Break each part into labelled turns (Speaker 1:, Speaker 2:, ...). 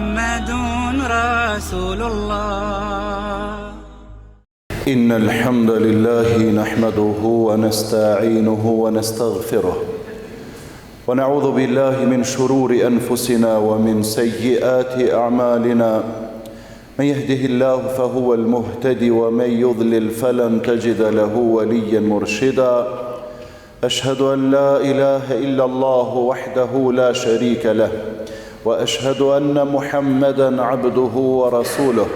Speaker 1: محمد رسول الله.
Speaker 2: إن الحمد لله نحمده ونستعينه ونستغفره ونعوذ بالله من شرور أنفسنا ومن سيئات أعمالنا. من يهده الله فهو المهتدي ومن يضلل فلن تجد له وليا مرشدا. أشهد أن لا إله إلا الله وحده لا شريك له وأشهد أن محمدا عبده ورسوله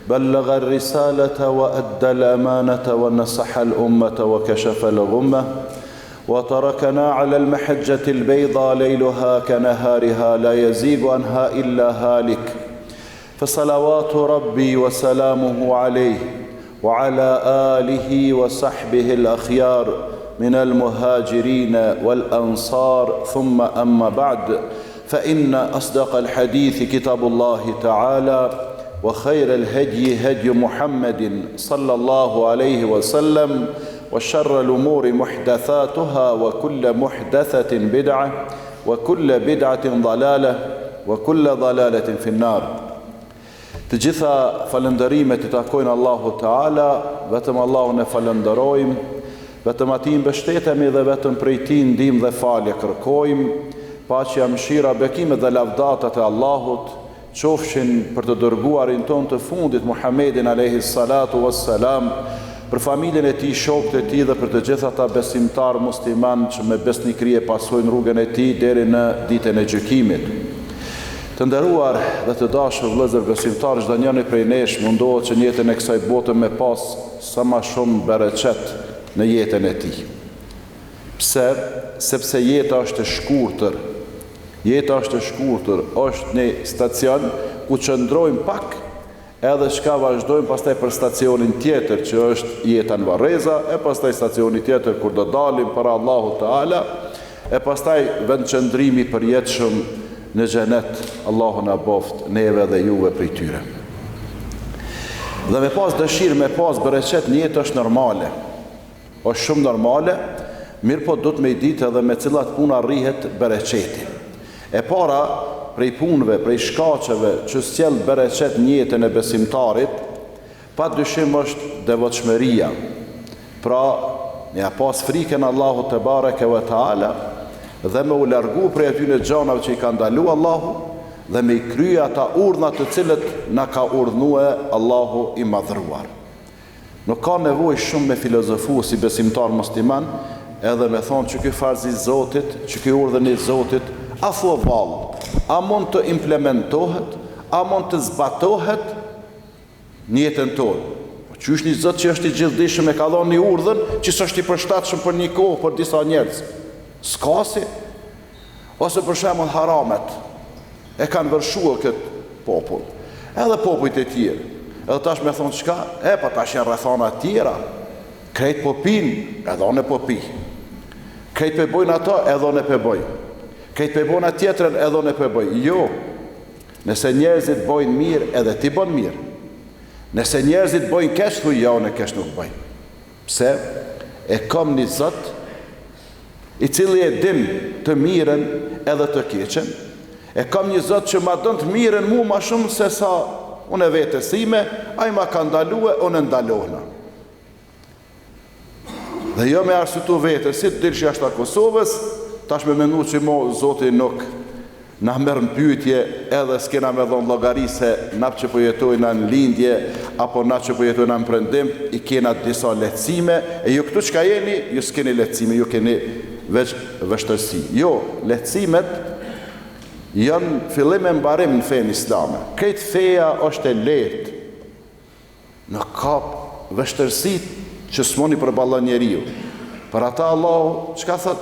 Speaker 2: بلغ الرسالة وأدى الأمانة ونصح الأمة وكشف الغمة وتركنا على المحجة البيضاء ليلها كنهارها لا يزيغ عنها إلا هالك. فصلوات ربي وسلامه عليه وعلى آله وصحبه الأخيار من المهاجرين والأنصار. ثم أما بعد، فإن أصدق الحديث كتاب الله تعالى وخير الهدي هدي محمد صلى الله عليه وسلم وشر الأمور محدثاتها وكل محدثة بدعة وكل بدعة ضلالة وكل ضلالة في النار. Të gjitha falëndërimet I takojnë Allahu Teala, vetëm Allahun e falënderojmë, vetëm Atij mbështetemi dhe vetëm prej Tij ndihmë dhe falje kërkojmë. Paqja, mëshira, bekimet dhe lavdatat e Allahut qofshin për të dërguarin ton të fundit Muhammedin alayhi salatu wassalam, për familjen e tij, shokët e tij dhe për të gjithë ata besimtar musliman që me besnikëri e pasojnë rrugën e tij deri në ditën e gjykimit. Të nderuar dhe të dashur vëllezër besimtar, çdo njeri prej nesh mundohet që në jetën e kësaj bote me pas sa më shumë bereqet në jetën e tij. Pse? Sepse jeta është e shkurtër. Jeta është e shkurtër, është një stacion ku qëndrojmë pak, edhe çka vazhdojmë pastaj për stacionin tjetër që është jeta në Varreza, e pastaj stacioni tjetër kur do dalim para Allahu Teala, e pastaj vendqëndrimi përjetshëm në xhenet. Allahu na boft neve dhe juve prej tyre. Dhe me pas dëshirë, me pas bereqet në jetë është normale. Është shumë normale, mirë po do të me I ditë edhe me cilat puna rrihet bereqeti. E para, prej punëve, prej shkaqeve që sjell bereqet në jetën e besimtarit, pa dyshim është devotshmëria. Pra, ja pas frikën Allahu te bareke ve taala dhe me u largu prej atyre gjanave që I ka ndalu Allahu dhe me I krye ata urdhna të cilët na ka urdhënue Allahu I madhëruar. Nuk ka nevojë shumë me filozofu si besimtar musliman, edhe me thonë që ky farz I Zotit, që ky urdhën I Zotit, a thua vallë, a mund të implementohet, a mund të zbatohet në jetën tonë? Qysh një Zot që është I gjithdijshëm e ka dhënë një urdhën që s'është I përshtatshëm për një kohë, për disa njerëz. S'ka si? Ose për shembull haramet e kanë vërshuar këtë popull, edhe popujt e tjerë. Edhe tash me thonë çka? Pa tash janë rrethana të tjera. Krejt po pinë, edhe unë po pi. Krejt po bojnë ato, edhe unë po boj. Krejt po bojnë tjetrën, edhe unë po boj. Jo. Nëse njerëzit bojnë mirë, edhe ti bën mirë. Nëse njerëzit bojnë keq, thuj ja unë keq nuk bëj. Pse? E kam një Zot I cili e din të mirën edhe të keqen. E kam një Zot që ma dën të mirën mu ma shumë se sa unë e vetës ime, a I ma ka ndalue, unë ndalohna. Dhe jo me arsytu vetës, si të dilë që jashtë a Kosovës, tash me menu që mo Zoti nuk na merr në pyetje edhe s'kena me dhonë llogari se na që po jetojna në lindje, apo na që po jetojna në prendim, I kena disa lehtësime, e ju këtu çka jeni, ju s'keni lehtësime, ju keni veç vështërsi. Jo, lehtësimet janë fillim e mbarim në fenë islame. Këtë feja është e lehtë. Në kap vështërsit që s'moni përballon njeriu. Për ata Allahu çka thot?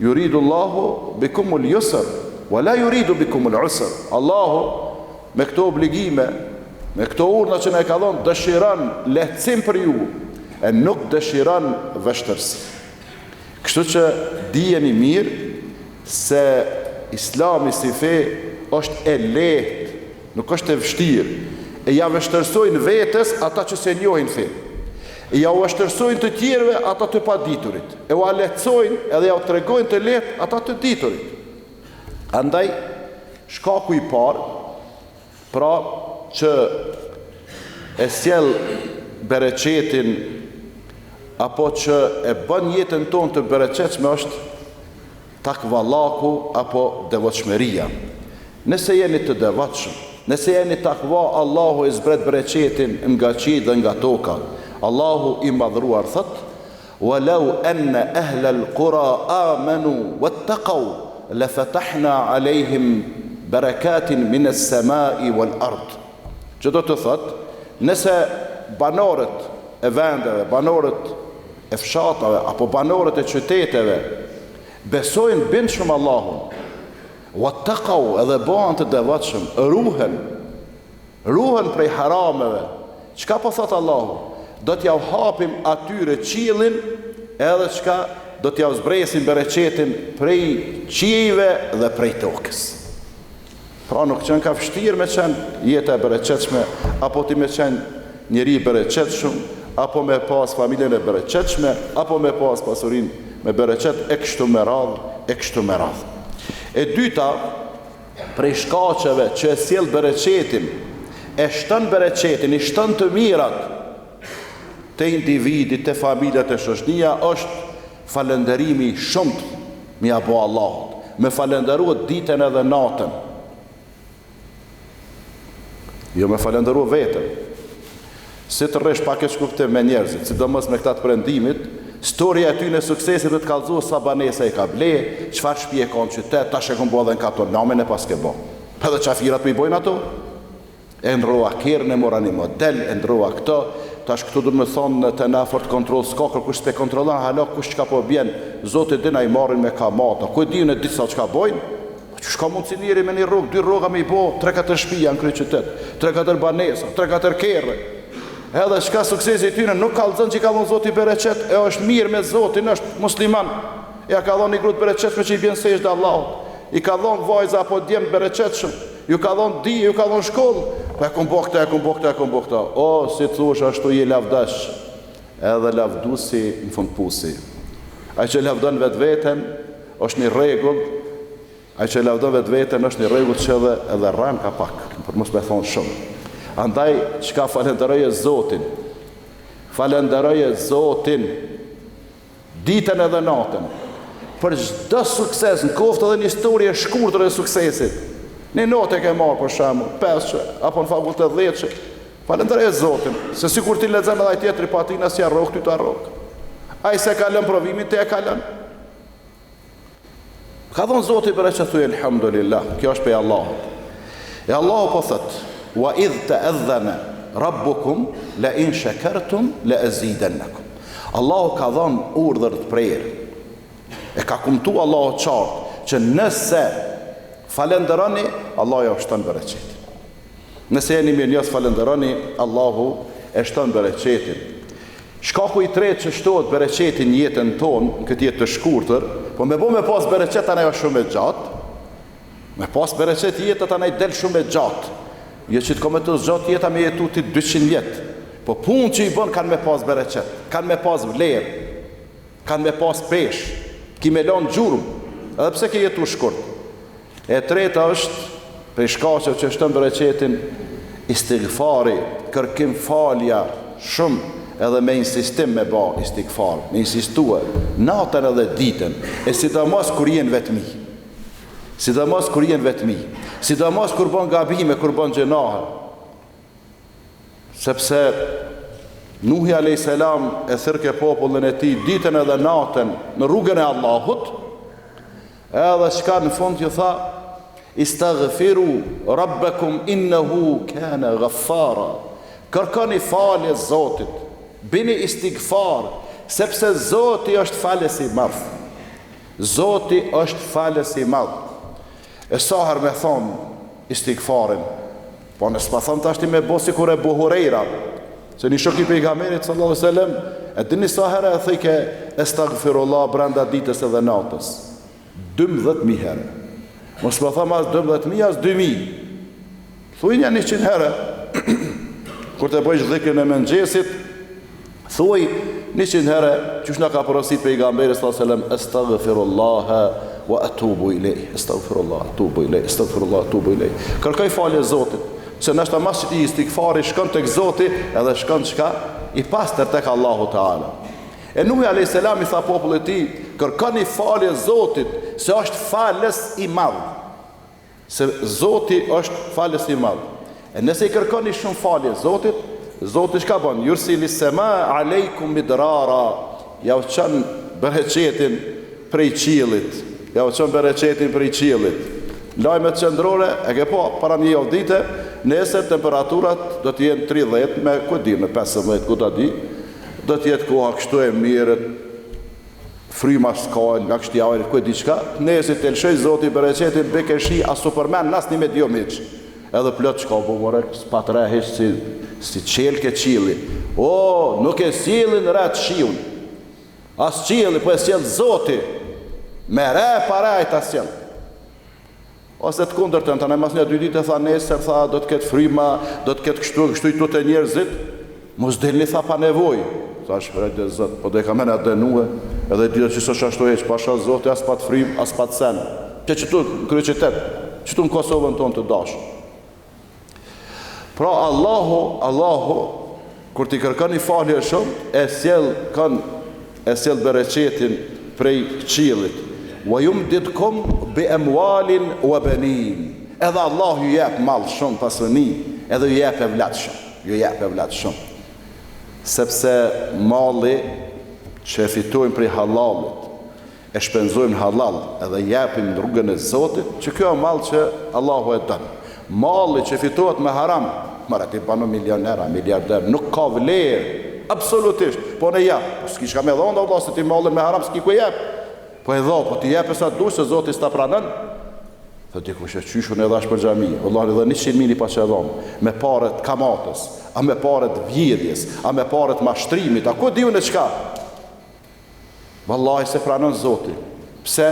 Speaker 2: Yuridu Allahu bikumul yusr wa la yuridu bikumul usr. Allahu me këto obligime, me këto urdhra që na ka dhënë, dëshiron lehtësim për ju, e nuk dëshiron vështërsi. Kështu që dijeni mirë se Islami si fe është e lehtë, nuk është e vështirë. E ja vështërsojnë vetës ata që se njohin fe. E ja u vështërsojnë të tjerëve ata të paditurit. E u lehtësojnë edhe ja u tregojnë të lehtë ata të diturit. Andaj, shkaku I parë Pra që e sjell bereqetin apo që e bën jetën tonë të bereqetshme është takvallaku apo devotshmëria. Nëse jeni të devotshëm, nëse jeni takva, Allahu i zbret bereqetin nga qiell dhe nga toka. Allahu i madhruar thot: "Walau anna ahla al-qura amanu wattaqaw lafatahna alejhim barakatin min as-samai wal-ard." Që do të thot, nëse banorët e vendeve, banorët e fshatave apo banorët e qyteteve besojnë bindshëm Allahun, wattaqaw, edhe bëhen të devotshëm, ruhen prej harameve, çka po thot Allahu? Do t'ja hapim atyre qiellin, edhe çka do t'ja zbresim bereqetin prej qiejve dhe prej tokës. Pra nuk qenë ka vështirë me qenë jeta e bereqetshme, apo ti me qenë njeri bereqetshëm, apo me pas familjen e bereqetshme, apo me pas pasurin me bereqet, e kështu me radhë. E dyta, prej shkaqeve që e sjell bereqetin, e shton bereqetin, i shton të mirat të individit, të familjet, të shoqënia, është falënderimi shumë mi apo Allahut, me falënderuar ditën edhe natën. Jo me falënderuar veten. Si të rresh pak e shkuptim me njerëzit, sidomos me këta të perëndimit, storia e ty në suksesit dhe të kalëzuar sa banesa i ka ble, çfarë shtëpi e ka në qytet, tash e kanë bërë dhe në katon, namen e pas ke bë. Edhe qafirat për i bojnë ato, e ndroa kërën, e mora një model, e ndroa këto, tash këtu du me thonë të na fort kontrol s'ka kush s'pe kontrolon, hala kush çka po bjen, Zotit din a i marrin me kamata, ku e dinë e ditë sa çka bojnë, që shka mund si njeri me një rrugë, 2 rruga me i bo, 3-4 shtëpia në krye qytet, 3-4 banesa, 3-4 kerre. Edhe shka suksesi i tyre nuk kallëzën që i ka dhënë Zoti bereqet, e është mirë me Zotin, është musliman. Ja ka dhënë një grut bereqetshme që i bjen sejdë Allahut. I ka dhënë vajza apo djem bereqetshëm. Ju ka dhënë dije, ju ka dhënë shkollë. Po e kumbo këta. O, si thosh ashtu je lavdash. Edhe lavdusi në fund pusi. Ai që lavdon vetveten është një rregull. Ai që lavdon vetveten është një rregull që edhe rran ka pak, për mos me thonë shumë. Andaj, çka falenderoje Zotin, ditën edhe natën, për çdo sukses, në koftë edhe një histori e shkurtër e suksesit. Një notë e ke marrë për shembull, 5 apo në fakultet 10, falenderoje Zotin, se sikur ti lexon edhe ai tjetri pa atina si arrok ty të arrok. Ai se ka lënë provimin, te e ka lënë. Ka dhënë Zoti për që thuaj elhamdulillah, kjo është pe Allahut. E Allahu po thotë: "Wa idh ta'adhana rabbukum la in shakartum la azidannakum." Allahu ka dhënë urdhër të prerë. E ka kumtu Allahu qartë që nëse falenderoni, Allahu ja shton bereqetin. Nëse jeni mirënjohës falenderoni, Allahu e shton bereqetin. Shkaku i tretë që shtohet bereqetin në jetën tonë, në këtë jetë të shkurtër, po me pas bereqet ajo shumë e gjatë. Me pas bereqet jetët ajo del shumë e gjatë. Jo që të kometos gjatë jeta me jetu ti 200 vjetë. Po punë që i bën kanë me pas bereqet, kanë me pas vlerë, kanë me pas peshë, ki me lanë gjurëm, edhe pse ke jetu shkurt. E treta është, prej shkaqeve që shton bereqetin, istighfari, kërkim falja shumë, edhe me insistim me ba istighfar, me insistue, natën edhe ditën, e sidomos kur jenë vetmi. Sidomos kur bën gabime, kur bën gjenahe. Sepse Nuhi a.s. e thërke popullin e tij ditën edhe natën në rrugën e Allahut, edhe çka në fund ju tha: "Istaghfiru rabbakum innahu kana ghaffara." Kërkoni falje Zotit, bini istighfar, sepse Zoti është falës i madh. Zoti është falës i madh. E sa herë me thonë istighfarin, po nësë pa thonë të ashti me bo si kur e Buhurejra, se një shok i pejgamberit sallallahu alaihi wasallam, e dini sa herë e thike astaghfirullah brenda ditës edhe natës, 12.000 herë. Mos më thamë as 12.000 as 2.000. Thuj një 100 herë. Kur të bëjsh dhikrin e mëngjesit, thuj 100 herë, qysh na ka porosit pejgamberi sallallahu alaihi wasallam, astaghfirullah wa atubu ilej, astaghfirullah, atubu ilej, astaghfirullah, atubu ilej. Kërkoj falje Zotit, Se nështë të mas që ti istikfari shkon të Zoti edhe shkon qka i pastër tek Allahu Teala. E Nuhi a.s. i tha popullit ti, kërkoni falje Zotit, se është falës i madh. Se Zoti është falës i madh. E nëse i kërkoni shumë falje Zotit, Zoti shka bën? Yursili sema aleikum midrara, ja u çon bereqetin prej qiellit. Ja u çon bereqetin prej qiellit. Lajmet qendrore e ke po para një javë dite, nesër temperaturat do të jenë 30 me me 15 ku ta di, do të jetë koha kështu e mirë, fryma s'ka, nga kështu javë ku di çka. Nesër të lëshoj Zoti bereqetin bekeshi as superman nas një me dio miç. Edhe plot çka po more, s'pa trehesh si qelke qili. O, nuk e sjellin rat shiun. As qielli po e sjell Zoti. Me re para ai ta sjell. Ose të kundërtën, tani mas një 2 ditë tha nesër, tha do të ketë fryma, do të ketë kështu i tutë njerëzit, mos delni tha pa nevojë. Thash vërejtë Zot, po do e kam menë dënue, edhe di që s'është ashtu hiç, pasha Zoti as pa të frymë, as pa të sen. Këtu në kryeqytet, këtu në Kosovën tonë të dashur. Pra Allahu kur ti kërkon një falje shumë, e sjell bereqetin prej qiellit. Wa yumdidkum bi amwalin wa banin. Edhe Allah ju jep mall shumë, pasuni, edhe ju jep evlat shumë. Sepse malli që fitojmë prej halalit, e shpenzojmë halal, edhe japim në rrugën e Zotit, që kjo është mall që Allahu e don. Malli që fitohet me haram, mara ti bano milionera, miliarder, nuk ka vlerë, absolutisht. Po ne jap, s'ki çka më dhon Allah se ti mallin me haram s'ki ku jap. Po e dho, po ti jep sa dush se Zoti s'ta pranon. Thot ti kush e qyshun e dhash për xhami. Wallahi edhe 100.000 pa çe dhon, me parët kamatës, a me parët vjedhjes, a me parët mashtrimit, a ku diun e çka? Wallahi se pranon Zoti. Pse?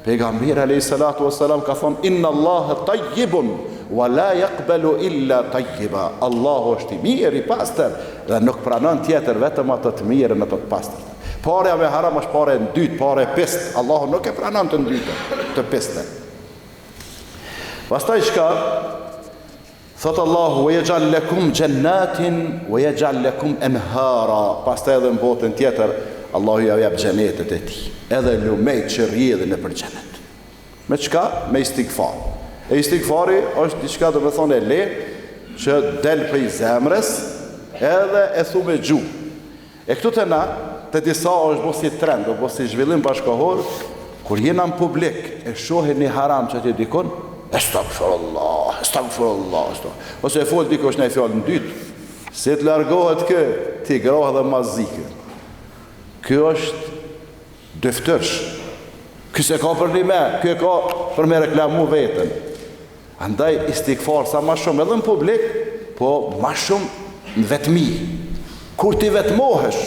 Speaker 2: Pejgamberi alayhis salatu wassalam ka thonë inna Allaha tayyibun wa la yaqbalu illa tayyiba. Allahu është i mirë, i pastër dhe nuk pranon tjetër vetëm ato të mirë me ato të pastër. Pare me haram është pare në dytë, pare pist. Allahu nuk e pranon të ndytë, të piste. Pastaj shka, thotë Allahu, wa yaj'al lakum jannatin, wa yaj'al lakum anhara. Pastaj edhe në botën tjetër, Allahu ja jep xhenetet e tij. Edhe lumej që rrjedhin nëpër xhenet. Me çka? Me istigfar. E istigfari është diçka do të thonë e lehtë që del prej zemrës, edhe e thu me gjuhë. E këtu të na të disa është bo si trend, bo si zhvillim bashkohor, kur jena në publik, e shohin një haram që ti dikon, estagfirullah, ose e fol dikosh në e fjallë në dytë, se të largohet kë, ti grohë dhe mazikë. Kjo është dëftërsh, këse ka për një me, kjo ka për me reklamu vetën. Andaj istikfar sa ma shumë edhe në publik, po ma shumë në vetmi. Kur ti vetmohesh,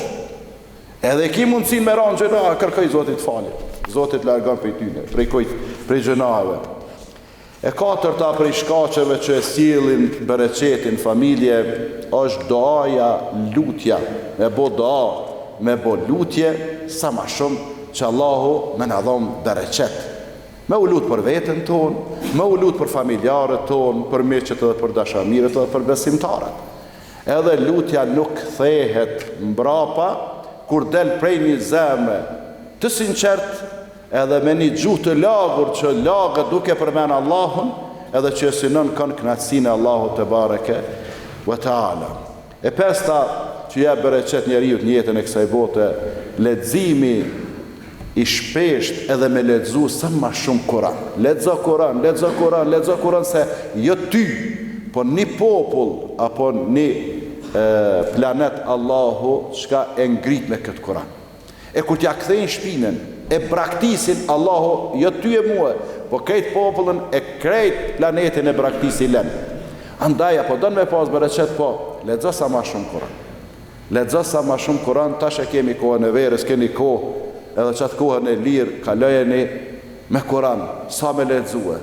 Speaker 2: edhe ki mundësin me ranë gjëna, kërkoj Zotit falje. Zotit largon për i tyne, prej gjënave. E katërta prej shkaqeve që e sjellin bereqetin familje, është doaja, lutja. Me bo doa, me bo lutje, sa ma shumë që Allahu me në dhomë bereqet. Me u lutë për vetën tonë, me u lutë për familjarët tonë, për meqet edhe për dashamirët edhe për besimtarët. Edhe lutja nuk thehet mbrapa, kur del prej një zemre të sinqert, edhe me një gjuhë të lagur që lagët duke përmen Allahun, edhe që synon kanë kënaqësinë e Allahut te bareke ve taala. E pesta që ja bereqet njeriu në jetën e kësaj bote, leximi i shpesht edhe me lexu sa më shumë Kur'an. Lexo Kur'an se jo ty, po një popull apo një planet Allahu çka e ngrit me këtë Kur'an. E kur t'ja kthejnë shpinën, e braktisin Allahu, jo ty e mua, po këtë popullën e krejt planetin e braktisi len. Andaj, apo dënë me pas bereqet, po, lexo sa ma shumë Kur'an. Lexo sa ma shumë Kur'an, tash e kemi kohën e verës, keni kohë, edhe qatë kohën e lirë, kalojeni me Kur'an, sa me lexue.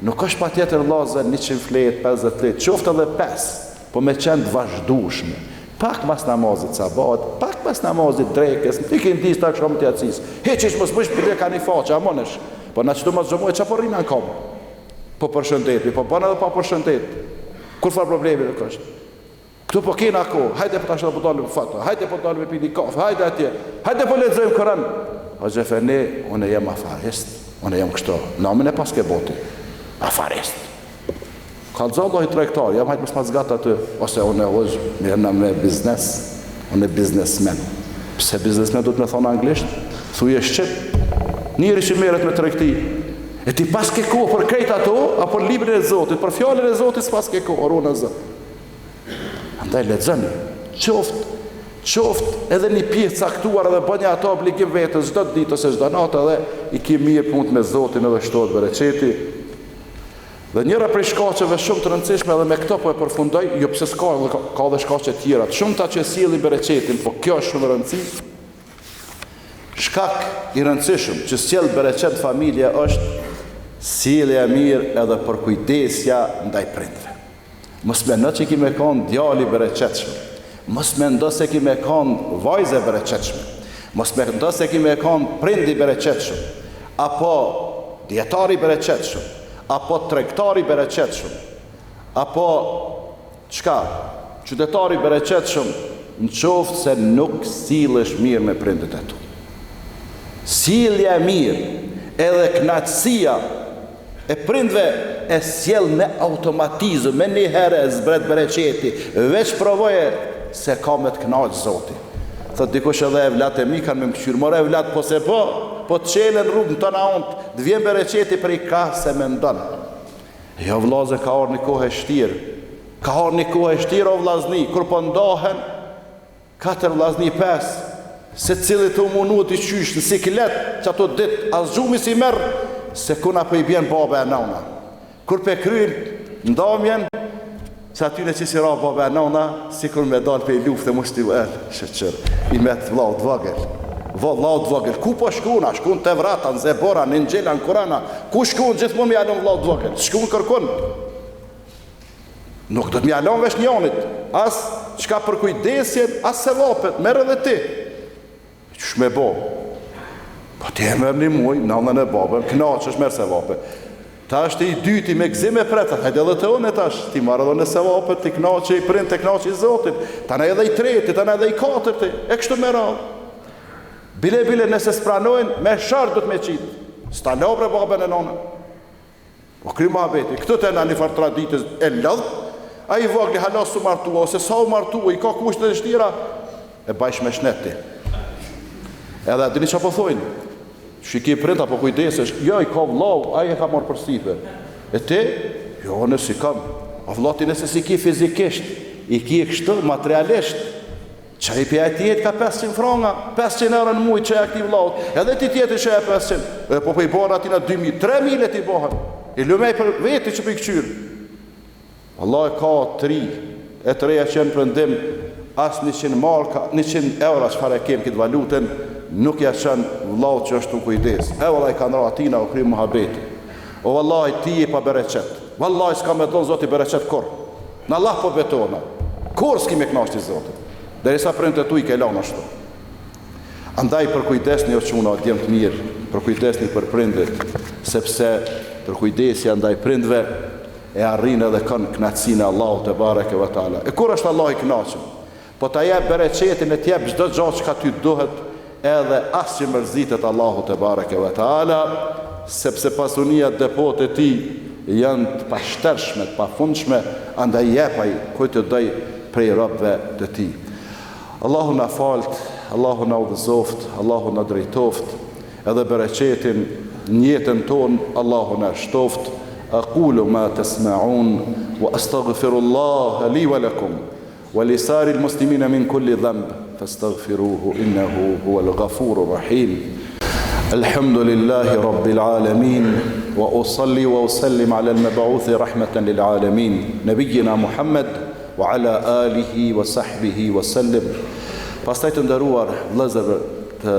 Speaker 2: Nuk është pa tjetër lazën 100 fletë, 50 fletë, qoftë edhe 5, po me qenë vazhdueshme. Pak mas namazit sabat, pak mas namazit drekës, në tikin disë ta kështë më të jacis. Heqish mos bësh për dhe ka një faqë, amonesh. Po në qëtu mas gjëmoj, që po rrinë në kam? Po përshëndeti, po banë edhe pa përshëndet. Kur farë problemi nuk është. Këtu po kena ko, hajde po tash po dalim fatwa, hajde po dalim pini kafe, hajde atje, hajde po lexojmë Kur'an. O xhefene, unë jam afarist, unë jam kështu. Namën e pas ke boti. Afarist. Ka zallo i tregtar, jam hajt mos ma zgat aty, ose unë hoxh, më jam në biznes, unë biznesmen. Pse biznesmen do të më thonë anglisht? Thuje shqip. Njëri që merret me tregti. E ti pas ke kohë për krejt ato, apo librin e Zotit, për fjalën e Zotit pas ke kohë, oruna Zot. Andaj lexoni, qoftë edhe një pjesë caktuar edhe bëni ato obligim vetës çdo ditë ose çdo natë dhe i ki mirë punë me Zotin edhe shtohet bereqeti. Dhe njëra prej shkaqeve shumë të rëndësishme edhe me këto po e përfundoj, jo pse s'ka, ka edhe shkaqe të tjera, shumëta që sjellin bereqetin, po kjo është shumë e rëndësishme. Shkak i rëndësishëm që sjell bereqet familja është sjellja e mirë edhe për kujdesja ndaj prindve. Mos mendo që kime kanë djali bereqetshëm. Mos mendo se kime kanë vajze bereqetshme. Mos mendo se kime kanë prindi bereqetshëm, apo dietari bereqetshëm, apo tregtari bereqetshëm, apo qytetari bereqetshëm, në qoftë se nuk sillesh mirë me prindët e tu. Sjellja e mirë edhe kënaqësia e prindve e sjell me automatizëm, me një herë e zbret bereqeti, veç provoje se ka me të kënaqë Zoti. Thot dikush edhe evlat e mi kanë me më këshyrë, more evlat po se po të qelen rrugë në të na ontë, të vjen bereqeti për i ka se me ndonë. Jo vlazë ka orë një kohë e shtirë, ka orë një kohë e shtirë o vlazni, kur po ndohen, 4 vlazni 5, se cilit të munu të qysh në siklet, që ato dit, as gjumi si merë, se kuna për i bjen baba e nona. Kur pe kryin ndamjen, se aty në që si ra baba e nona, si kur me dalë për i luft e mushti shëqër, i met vlaut vagel. Vlaut vagel, ku po shkuna? Shkun të vrata, në zebora, në ngjela, në kurana. Ku shkun gjithë më mjallon vlaut vagel? Shkun kërkun. Nuk do të mjallon vesh njonit. As qka për kujdesjen, as se vapet, merë edhe ti. Qësh me bo? Po ti e merë një muj, nënën e babën, knaqë është merë se vapet. Ta është i dyti me gzime pretat, hajde edhe të unë e tash, ti marrë edhe në se vapet, ti knaqë i prind, ti knaqë i Zotit, ta në edhe i treti, ta në edhe i katërti, e kështu me radhë. Bile nëse s'pranojnë, me sharë du të me qitë, s'ta lobre babën e nënën. O kry ma beti, këtë të në një farë traditës e lëdhë, a i vogli halas su martua, ose sa u martua, i ka kushtë dhe shtira, e bajsh me shneti. Edhe dini që po thojnë, shiki prind apo kujdesesh, jo i ka vlau, a i e ka marrë për sipe. E ti? Jo, nësi kam. A vlati nëse si ki fizikisht, i ki e kështë materialisht, që i pja e tjetë ka 500 franga, 500 euro në mujtë që e aktiv laut, edhe ti tjetë që e 500, e po për i borë atina 2.000, 3.000 e ti bohen, i lumej për veti që për i këqyrë. Allah e ka 3, e 3 që në prëndim, as 100 marka, 100 euro që fare kem këtë valutën, nuk ja qënë laut që është të kujdes. E vëllaj ka nëra atina u kry muhabeti. O vëllaj ti i pa bereqet, vëllaj s'ka me tonë Zoti bereqet kur, në Allah po betona, kur s'ki me knashti Zotit. Derisa prindët e tu i ke lanë ashtu. Andaj për kujdesni o quna o djemë të mirë, për kujdesni për prindët, sepse për kujdesja ndaj prindve e arrinë edhe kënë knatësine Allahu te bareke ve taala. E kur është Allah i knaqëm? Po ta jep bereqetin e t'jep çdo gjë që ka ty duhet, edhe as që mërzitet Allahu te bareke ve taala, sepse pasunia depot e ti janë të pashtershme, të pafundshme, andaj jepaj kujt të doj prej robëve të ti. Allahu na falt, Allahu na udhëzoft, Allahu na drejtoft, edhe bereqetin në jetën tonë Allahu na shtoft. Aqulu ma tasma'un wa astaghfirullaha li wa lakum wa li saril muslimina min kulli dhanb fastaghfiruhu innahu huwal ghafurur rahim. Alhamdulillahi rabbil alamin wa usalli wa usallim ala al-mab'uth rahmatan lil alamin nabiyyina Muhammad wa ala alihi wa sahbihi wa sallim. Pastaj të nderuar vëllezër, të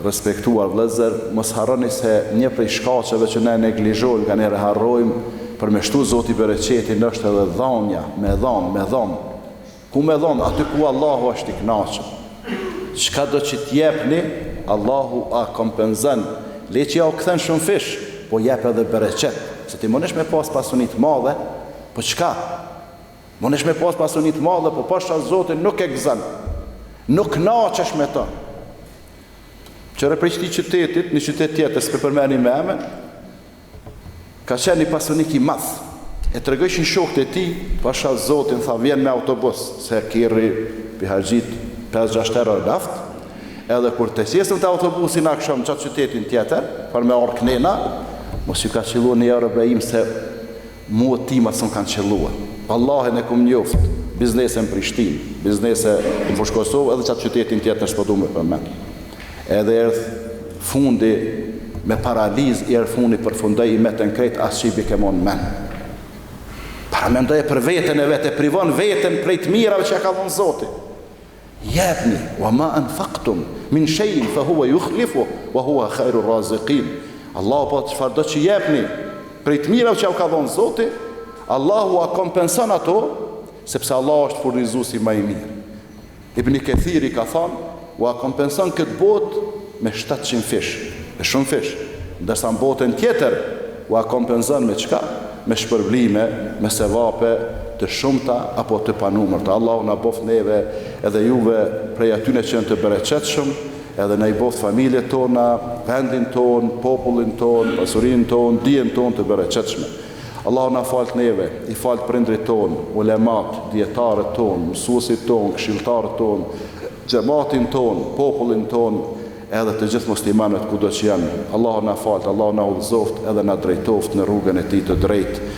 Speaker 2: respektuar vëllezër, mos harroni se një prej shkaqeve që ne neglizhojmë, kanë herë harrojmë, për me shtu Zoti bereqetin është edhe dhanja, me dhon. Ku me dhon? Aty ku Allahu është i kënaqur. Çka do që t'jepni, Allahu a kompenzon. Le që ja u kthen shumë fish, po jep edhe bereqet. Se ti mundesh me pas pasuni të madhe, Po çka? Mundesh me pas pasuni të madhe, po pasha Zotin nuk e gëzon. Nuk knaqesh me to. Qëre prej këtij qytetit, një qytet tjetër, s'pe përmeni me emën, ka qenë një pasunik i madh. E tregojshin shokët e tij, pasha Zotin tha vjen me autobus, se kirri pi haxhit 5-6 euro naft. Edhe kur të qesëm të autobusin akşam qatë qytetin tjetër, për me orë knena, mos ju ka qëllua një Ibrahim se mua timat së më kanë qëllua. Allahin e kum njoft, biznese në Prishtinë, biznese në Fushë Kosovë, edhe qatë qytetin tjetër s'po du me përmen. Edhe erdh fundi me paraliz, erdh fundi përfundoi me të nkret as që i bikemon men. Paramendoj për veten e vetë, privon veten prej të mirave që ka dhënë Zoti. Jabni, wa ma anfaqtum min shay'in fa huwa yukhlifu wa huwa khairur raziqin. Allahu po çfarë do që jepni prej të mirave që ka dhënë Zoti, Allahu a kompenson ato, sepse Allah është furnizuesi më i mirë. Ibn Kathiri ka thënë, u a kompenson këtë botë me 700 fish, me shumë fish, ndërsa në botën tjetër u a kompenson me çka? Me shpërblime, me sevape të shumta apo të panumërta. Allahu na boft neve edhe juve prej atyne që janë të bereqetshëm, edhe na i boft familjet tona, vendin ton, popullin ton, pasurinë ton, dijen ton të bereqetshme. Allahu na falt neve, i falt prindrit ton, ulemat, dietarët ton, mësuesit ton, këshilltarët ton, xhamatin ton, popullin ton, edhe të gjithë muslimanët kudo që janë. Allahu na falt, Allahu na udhëzoft edhe na drejtoft në rrugën e tij të drejtë.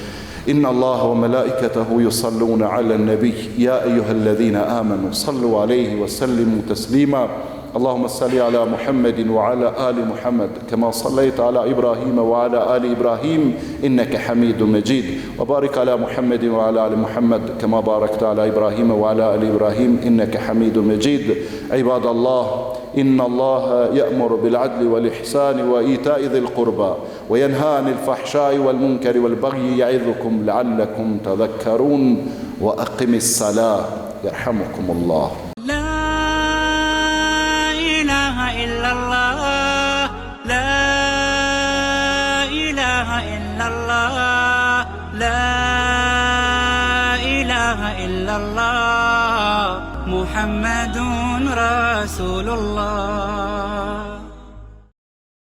Speaker 2: Inna Allaha wa malaikatahu yusalluna 'alan nabiy ya ayyuhalladhina amanu sallu 'alayhi wa sallimu taslima. اللهم صل على محمد وعلى آل محمد كما صليت على إبراهيم وعلى آل إبراهيم إنك حميد مجيد وبارك على محمد وعلى آل محمد كما باركت على إبراهيم وعلى آل إبراهيم إنك حميد مجيد عباد الله إن الله يأمر بالعدل والإحسان وإيتاء ذي القربى وينهى عن الفحشاء والمنكر والبغي يعظكم لعلكم تذكرون وأقم الصلاة يرحمكم الله.
Speaker 1: إلا الله لا إله إلا الله لا إله إلا الله محمد رسول الله.